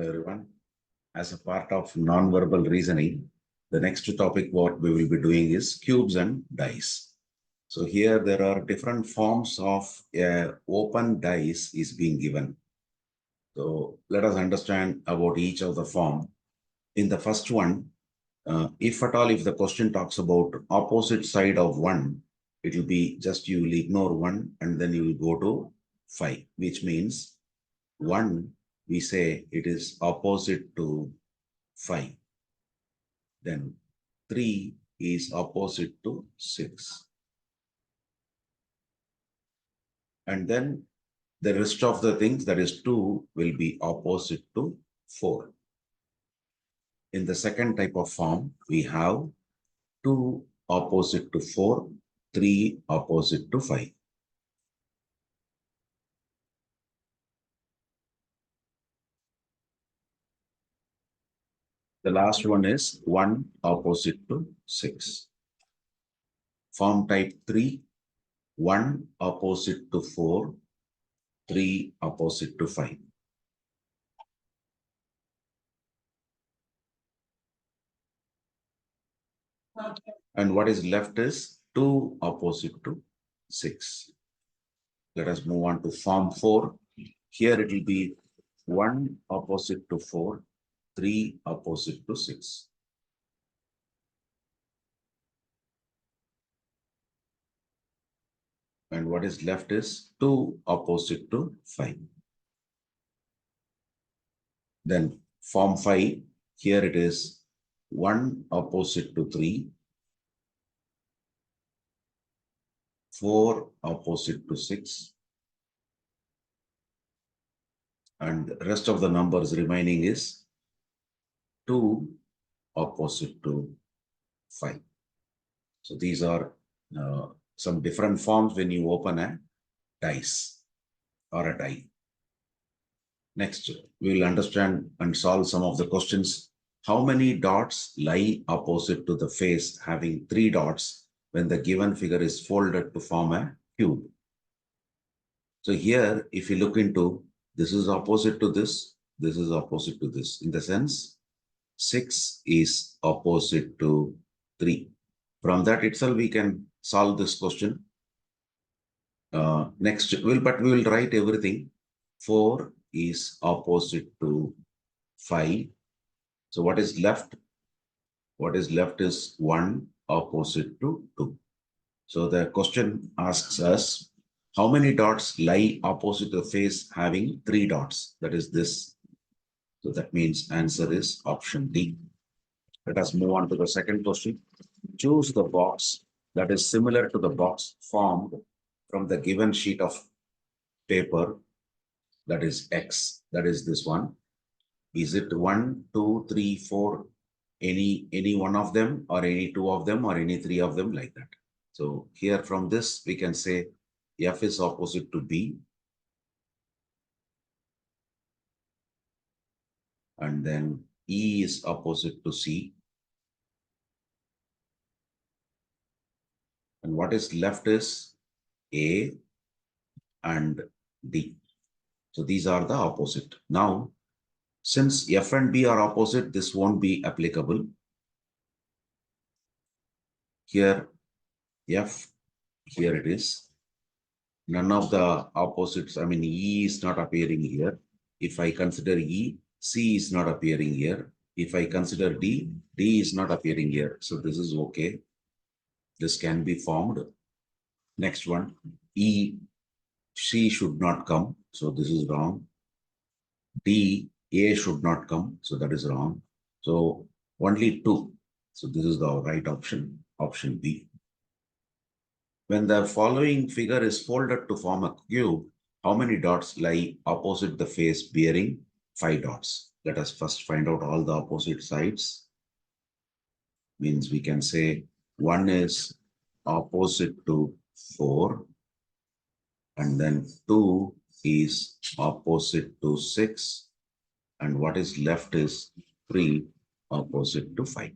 Hello everyone. As a part of non-verbal reasoning, the next topic what we will be doing is cubes and dice. So here there are different forms of open dice is being given. So let us understand about each of the form. In the first one, if at all, if the question talks about opposite side of 1, it will be just you will ignore 1 and then you will go to 5, which means 1, we say it is opposite to 5. Then 3 is opposite to 6. And then the rest of the things, that is 2, will be opposite to 4. In the second type of form, we have 2 opposite to 4, 3 opposite to 5. The last one is 1 opposite to 6. Form type 3, 1 opposite to 4, 3 opposite to 5. And what is left is 2 opposite to 6. Let us move on to form 4. Here it will be 1 opposite to 4, 3 opposite to 6. And what is left is 2 opposite to 5. Then form 5, here it is 1 opposite to 3, 4 opposite to 6, and the rest of the numbers remaining is 2 opposite to 5. So these are some different forms when you open a dice or a die. Next, we will understand and solve some of the questions. How many dots lie opposite to the face having 3 dots when the given figure is folded to form a cube? So here, if you look into, this is opposite to this is opposite to this. In the sense, 6 is opposite to 3. From that itself, we can solve this question. Next, we will write everything. 4 is opposite to 5. So what is left? What is left is 1 opposite to 2. So the question asks us, how many dots lie opposite the face having 3 dots? That is this. So that means answer is option D. Let us move on to the second question. Choose the box that is similar to the box formed from the given sheet of paper, that is X, that is this one. Is it 1, 2, 3, 4, any one of them, or any 2 of them, or any 3 of them, like that? So here from this, we can say F is opposite to B. And then E is opposite to C. And what is left is A and D. So these are the opposite. Now, since F and B are opposite, this won't be applicable. Here, F, here it is. None of the opposites, I mean, E is not appearing here. If I consider E, C is not appearing here. If I consider D, D is not appearing here. So this is okay. This can be formed. Next one, E, C should not come. So this is wrong. D, A should not come. So that is wrong. So only 2. So this is the right option, option B. When the following figure is folded to form a cube, how many dots lie opposite the face bearing 5 dots? Let us first find out all the opposite sides. Means we can say 1 is opposite to 4, and then 2 is opposite to 6, and what is left is 3 opposite to 5.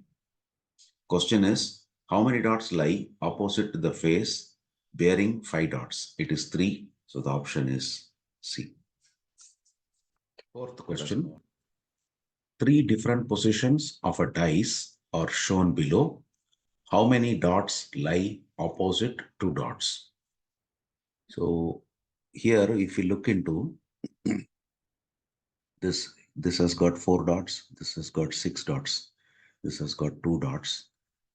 Question is, how many dots lie opposite to the face bearing 5 dots? It is 3. So the option is C. Fourth question. Three different positions of a dice are shown below. How many dots lie opposite two dots? So here, if you look into this has got 4 dots, this has got 6 dots, this has got 2 dots,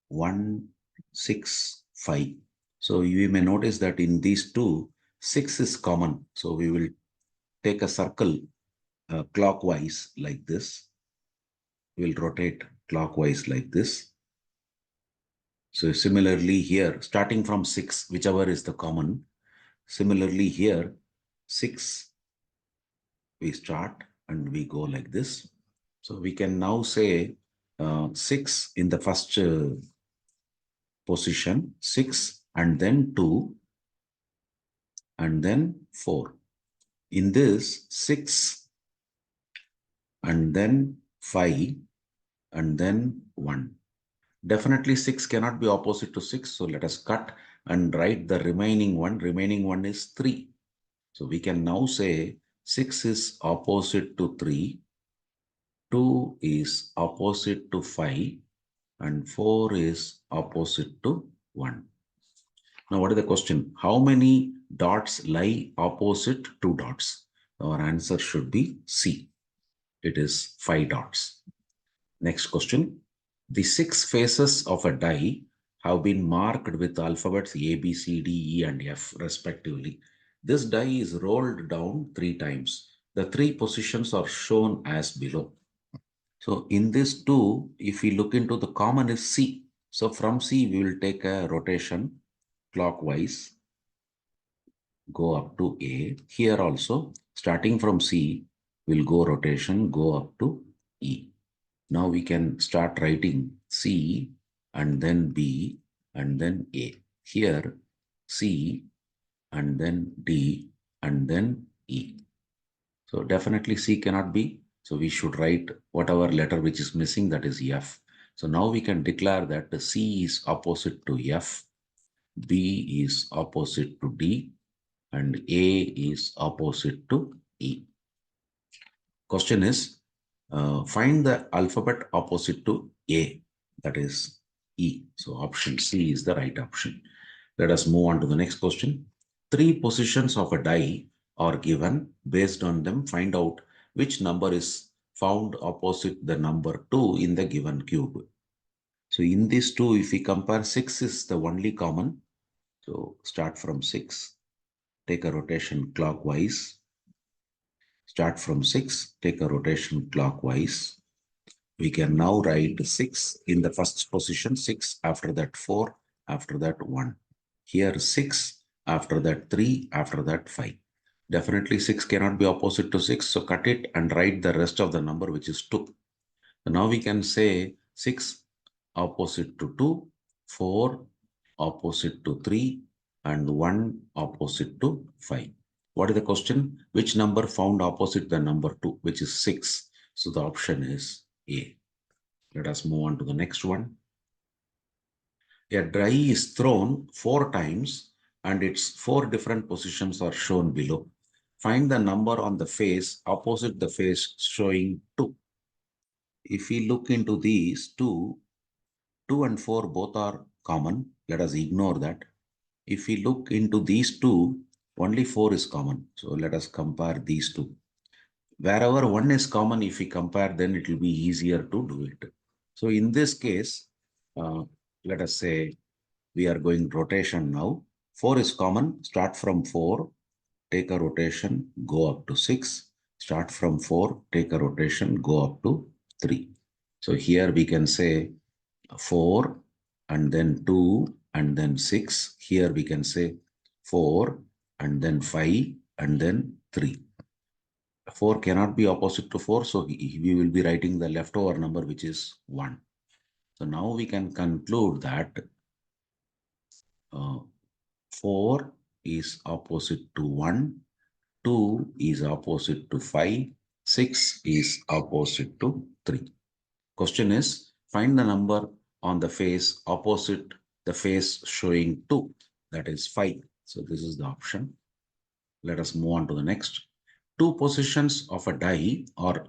1, 6, 5. So you may notice that in these two, 6 is common. So we will take a circle clockwise like this. We'll rotate clockwise like this. So similarly here, starting from 6, whichever is the common. Similarly here, 6, we start and we go like this. So we can now say 6 in the first position, 6 and then 2 and then 4. In this, 6 and then 5 and then 1. Definitely 6 cannot be opposite to 6. So let us cut and write the remaining one. Remaining one is 3. So we can now say 6 is opposite to 3. 2 is opposite to 5 and 4 is opposite to 1. Now, what is the question? How many dots lie opposite two dots? Our answer should be C. It is 5 dots. Next question. The 6 faces of a die have been marked with alphabets A, B, C, D, E, and F respectively. This die is rolled down 3 times. The 3 positions are shown as below. So in this 2, if we look into the common is C. So from C, we will take a rotation clockwise, go up to A. Here also, starting from C, we'll go rotation, go up to E. Now we can start writing C and then B and then A. Here, C and then D and then E. So definitely C cannot be. So we should write whatever letter which is missing, that is F. So now we can declare that the C is opposite to F, B is opposite to D, and A is opposite to E. Question is, find the alphabet opposite to A, that is E. So option C is the right option. Let us move on to the next question. 3 positions of a die are given. Based on them, find out which number is found opposite the number 2 in the given cube. So in these two, if we compare, 6 is the only common. So start from 6, take a rotation clockwise. Start from 6, take a rotation clockwise. We can now write 6 in the first position, 6, after that 4, after that 1. Here 6, after that 3, after that 5. Definitely 6 cannot be opposite to 6, so cut it and write the rest of the number, which is 2. So now we can say 6 opposite to 2, 4 opposite to 3, and 1 opposite to 5. What is the question? Which number found opposite the number 2, which is 6? So the option is A. Let us move on to the next one. A die is thrown 4 times and its 4 different positions are shown below. Find the number on the face opposite the face showing 2. If we look into these 2 and 4 both are common. Let us ignore that. If we look into these 2, only 4 is common. So let us compare these 2. Wherever 1 is common, if we compare, then it will be easier to do it. So in this case, let us say we are going rotation now. 4 is common. Start from 4, take a rotation, go up to 6. Start from 4, take a rotation, go up to 3. So here we can say 4 and then 2 and then 6. Here we can say 4 and then 5 and then 3. 4 cannot be opposite to 4, so we will be writing the leftover number, which is 1. So now we can conclude that 4 is opposite to 1, 2 is opposite to 5, 6 is opposite to 3. Question is, find the number on the face opposite the face showing 2, that is 5. So this is the option. Let us move on to the next. 2 positions of a die are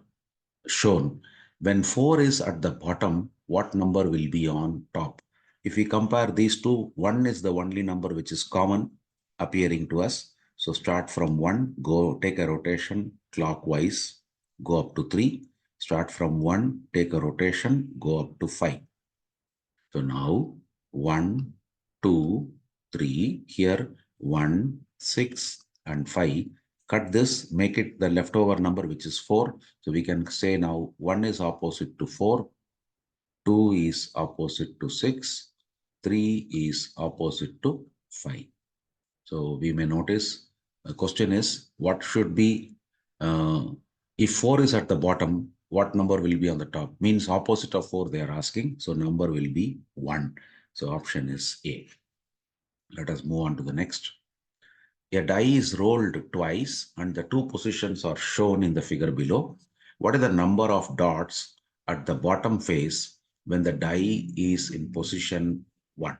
shown. When 4 is at the bottom, what number will be on top? If we compare these two, 1 is the only number which is common appearing to us. So start from 1, go take a rotation clockwise, go up to 3. Start from 1, take a rotation, go up to 5. So now 1, 2, 3, here 1, 6 and 5. Cut this, make it the leftover number which is 4. So we can say now 1 is opposite to 4, 2 is opposite to 6, 3 is opposite to 5. So we may notice the question is what should be, if 4 is at the bottom, what number will be on the top? Means opposite of 4 they are asking. So number will be 1. So option is A. Let us move on to the next. A die is rolled twice and the two positions are shown in the figure below. What is the number of dots at the bottom face when the die is in position 1?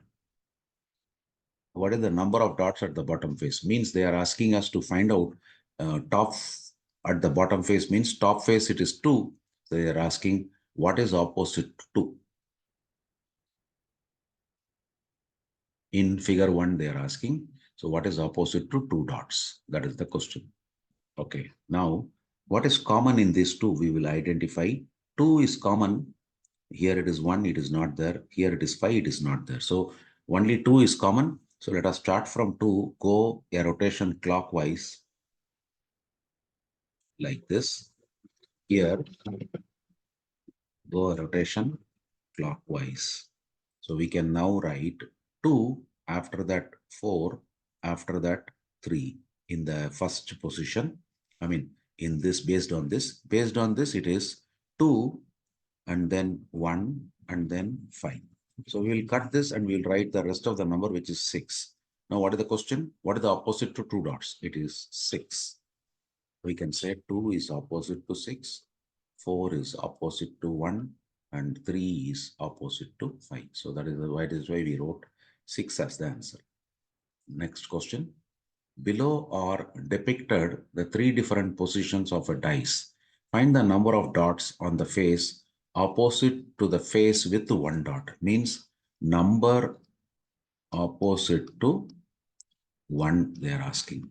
What is the number of dots at the bottom face? Means they are asking us to find out top at the bottom face means top face it is 2. So they are asking what is opposite to 2. In figure 1 they are asking. So what is opposite to 2 dots? That is the question. Okay. Now what is common in these two? We will identify. 2 is common. Here it is 1, it is not there. Here it is 5, it is not there. So only 2 is common. So let us start from 2, go a rotation clockwise like this. Here, go a rotation clockwise. So we can now write 2, after that 4, after that 3 in the first position. I mean, in this, based on this, it is 2 and then 1 and then 5. So we will cut this and we will write the rest of the number, which is 6. Now, what is the question? What is the opposite to 2 dots? It is 6. We can say 2 is opposite to 6, 4 is opposite to 1, and 3 is opposite to 5. So that is why we wrote 6 as the answer. Next question. Below are depicted the 3 different positions of a dice. Find the number of dots on the face opposite to the face with 1 dot. Means number opposite to 1 they are asking.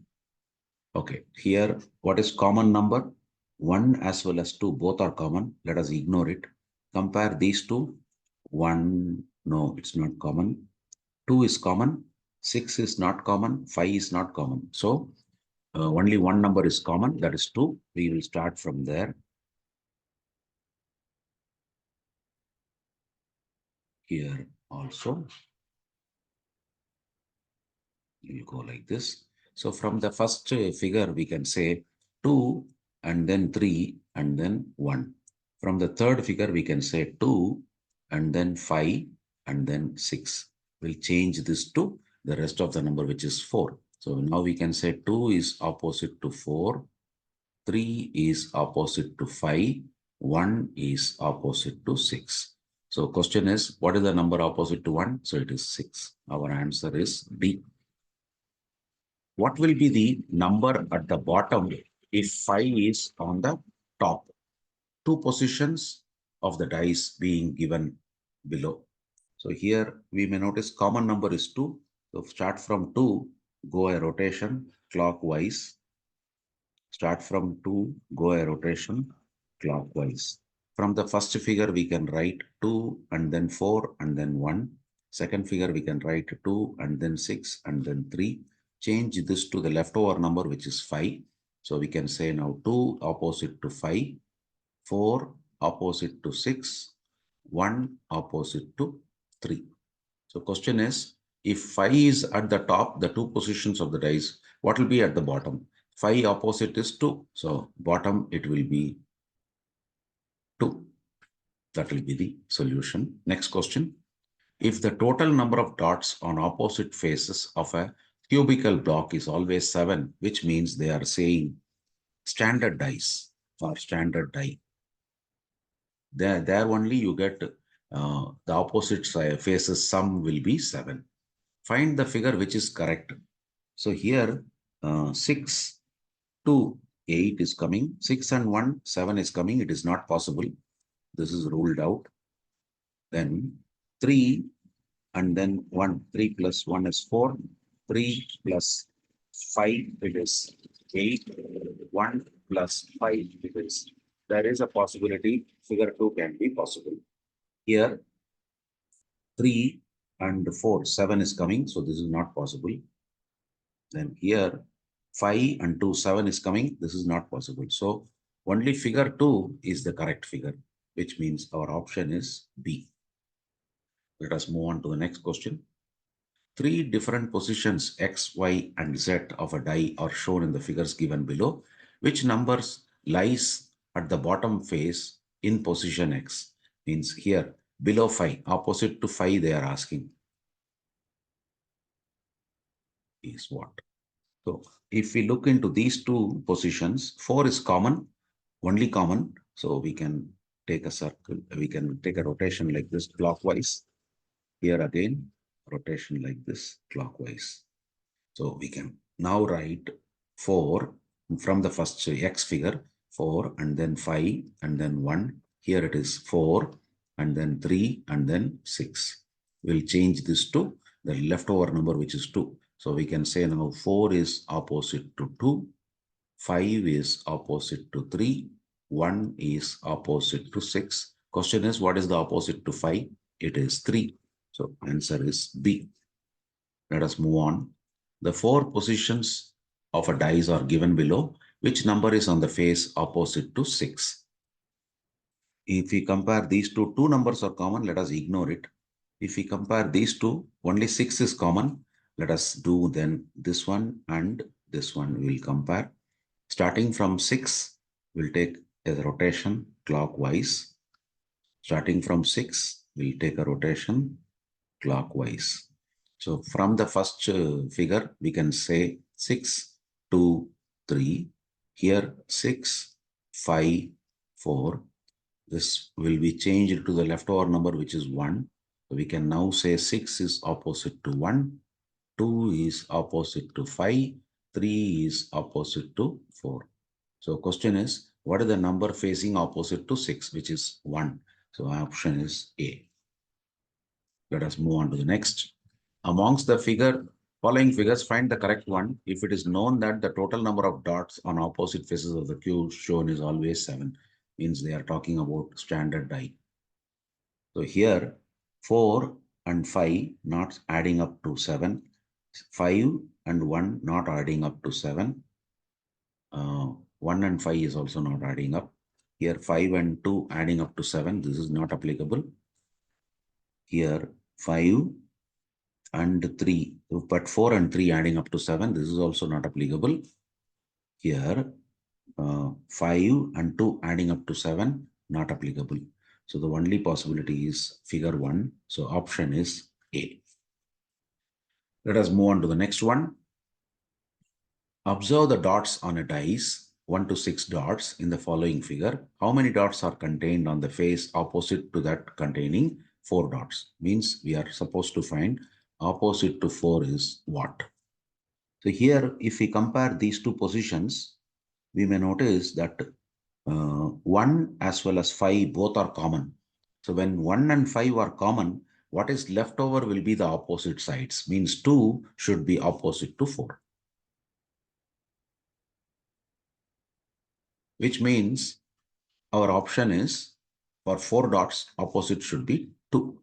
Okay, here what is common number? 1 as well as 2 both are common. Let us ignore it. Compare these two. 1, no, it's not common. 2 is common. 6 is not common. 5 is not common. So only one number is common, that is 2. We will start from there. Here also, we will go like this. So from the first figure, we can say 2 and then 3 and then 1. From the third figure, we can say 2 and then 5 and then 6. We'll change this to the rest of the number, which is 4. So now we can say 2 is opposite to 4, 3 is opposite to 5, 1 is opposite to 6. So question is, what is the number opposite to 1? So it is 6. Our answer is B. What will be the number at the bottom if 5 is on the top? Two positions of the dice being given below. So here we may notice common number is 2. So start from 2, go a rotation clockwise. Start from 2, go a rotation clockwise. From the first figure, we can write 2 and then 4 and then 1. Second figure, we can write 2 and then 6 and then 3. Change this to the leftover number, which is 5. So we can say now 2 opposite to 5, 4 opposite to 6, 1 opposite to 3. So question is, if 5 is at the top, the two positions of the dice, what will be at the bottom? 5 opposite is 2. So bottom, it will be 2. That will be the solution. Next question. If the total number of dots on opposite faces of a cubical block is always 7, which means they are saying standard dice or standard die. There only you get the opposite faces sum will be 7. Find the figure which is correct. So here 6, 2, 8 is coming. 6 and 1, 7 is coming. It is not possible. This is ruled out. Then 3 and then 1. 3 plus 1 is 4. 3 plus 5, it is 8. 1 plus 5, it is. There is a possibility figure 2 can be possible. Here 3 and 4, 7 is coming, so this is not possible. Then here 5 and 2, 7 is coming, this is not possible. So only figure 2 is the correct figure, which means our option is B. Let us move on to the next question. 3 different positions X, Y, and Z of a die are shown in the figures given below. Which numbers lies at the bottom face in position X? Means here below 5, opposite to 5 they are asking. Is what? So if we look into these two positions, 4 is common, only common. So we can take a circle, we can take a rotation like this clockwise. Here again, rotation like this clockwise. So we can now write 4 from the first X figure, 4 and then 5 and then 1. Here it is 4 and then 3 and then 6. We'll change this to the leftover number, which is 2. So we can say now 4 is opposite to 2, 5 is opposite to 3, 1 is opposite to 6. Question is, what is the opposite to 5? It is 3. So answer is B. Let us move on. The 4 positions of a dice are given below. Which number is on the face opposite to 6? If we compare these two, 2 numbers are common, let us ignore it. If we compare these two, only 6 is common. Let us do then this one and this one we will compare. Starting from 6, we'll take a rotation clockwise. Starting from 6, we'll take a rotation clockwise. So from the first figure, we can say 6, 2, 3. Here 6, 5, 4. This will be changed to the leftover number, which is 1. So we can now say 6 is opposite to 1, 2 is opposite to 5, 3 is opposite to 4. So question is, what is the number facing opposite to 6, which is 1? So option is A. Let us move on to the next. Amongst the following figures, find the correct one. If it is known that the total number of dots on opposite faces of the cube shown is always 7, means they are talking about standard die. So here 4 and 5 not adding up to 7, 5 and 1 not adding up to 7, 1 and 5 is also not adding up. Here 5 and 2 adding up to 7, this is not applicable. Here 5 and 3, but 4 and 3 adding up to 7, this is also not applicable. Here 5 and 2 adding up to 7, not applicable. So the only possibility is figure 1. So option is A. Let us move on to the next one. Observe the dots on a dice, 1 to 6 dots in the following figure. How many dots are contained on the face opposite to that containing 4 dots? Means we are supposed to find opposite to 4 is what? So here, if we compare these two positions, we may notice that 1 as well as 5 both are common. So when 1 and 5 are common, what is left over will be the opposite sides. Means 2 should be opposite to 4. Which means our option is for 4 dots, opposite should be 2.